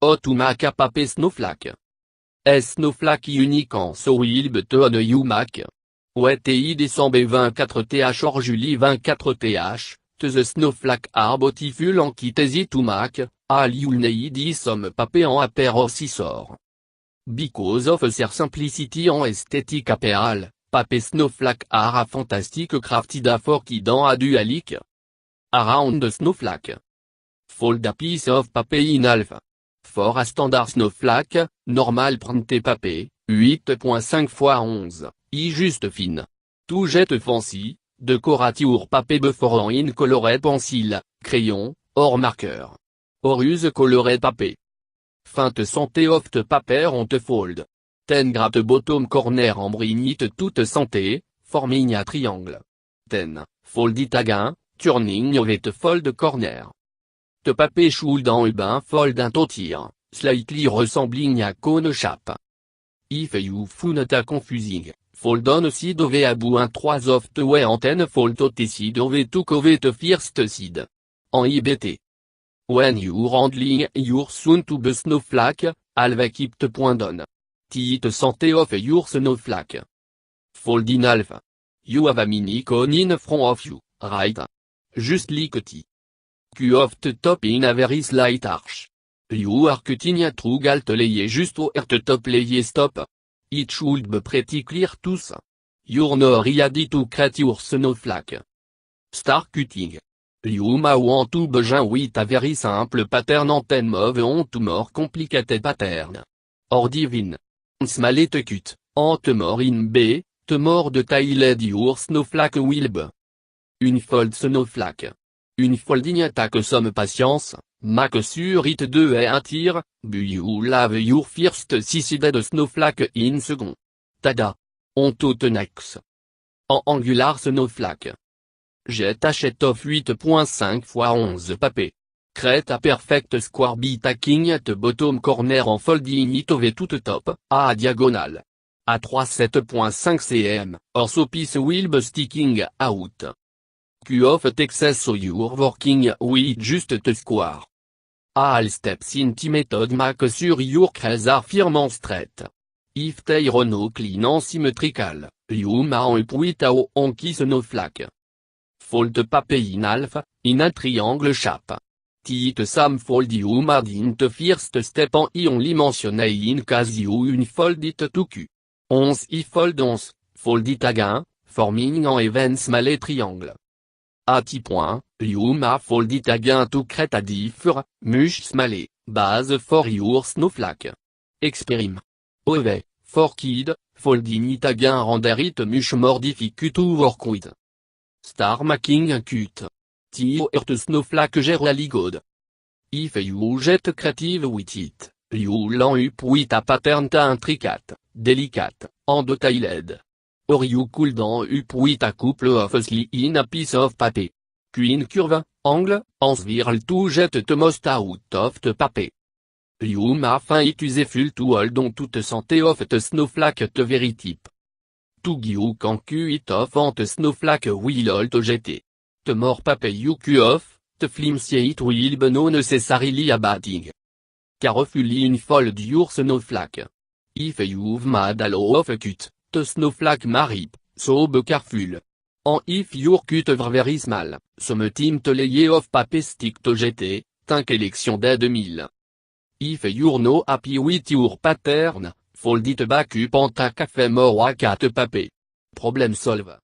Otumaka pape snowflake. Snowflake unique en Soilb ton Yumak. OETI décembre 24 th or juillet 24 th, the snowflake are beautiful en kitesi tumak, al yulneidi som pape en aper sor. Because of their simplicity en esthétique apéral, pape snowflake are a fantastic crafted for kidan a dualic. Around the snowflake. Fold a piece of pape in half. For a standard snowflake, normal printe pape, 8.5 x 11, I juste fine. Tout jet fancy, decorature pape before in colored pencil, crayon, or marqueur. Or use colored pape. Feinte santé of the paper on te fold. 10 gratte bottom corner en brignite toute santé, forming a triangle. 10, fold it again, turning with fold corner. Te pape should en ubin fold un totir, slightly resembling a cone shape. If you found a confusing, fold on seed of a bout un 3 of the way antenne fold to seed of to cove te first seed. En IBT. When you're handling your soon to be snowflake, halve keep te point on. Tit santé of your snowflake. Fold in half. You have a mini cone in front of you, right? Just like t. Q of the top in a very slight arch. You are cutting a true galt layer just over the top layer stop. It should be pretty clear tous. You're not ready to create your snowflake. Start cutting. You may want to begin with a very simple pattern and then move on to more complicated pattern. Or divine. Small te cut, and the more in B, the more detailed your snowflake will be. Une fold snowflake. Une folding attaque some patience, make sur it 2 et un tir, but you lave your first succeeded snowflake in second. Tada. On to the next. En angular snowflake. Jet achète of 8.5 x 11 pape. Create a perfect square by tacking at bottom corner en folding it over tout top, a diagonal. A 37.5 cm, or so piece will be sticking out. Q of Texas so you're working with just the square. All steps in the method make sure your crease are firm and straight. If they are no clean and symmetrical, you may up with a wonky snowflake. Fold pape in half, in a triangle shape. Tit some fold you made in the first step en I only mentionne in case you une fold it to Q. 11 I fold 11, fold it again, forming an even small triangle. A T point, you may fold it again to create a differ, much smaller, base for your snowflake. Experiment. OV, for kid, folding it again render it much more difficult to work with. Star making a cut. T earth snowflake generally good. If you get creative with it, you learn up with a pattern intricate, delicate, and detailed. Or you could down up with a couple of slices in a piece of paper. Queen curve, angle, and swirl to get the most out of the paper. You may find it useful to hold on to the santé of the snowflake the very tip. To you can cut it off and the snowflake will hold to jeter. The more paper you cut off, the flimsier it will be no necessarily a bad thing. Carefully unfold your snowflake. If you've made a lot of a cut, the snowflake may rip, so be careful. And if your cut are very small, some team to layer of paper stick to jeter, think election day 2000. If you're no happy with your pattern, fold it back up and take a few more whack at paper. Problem solve.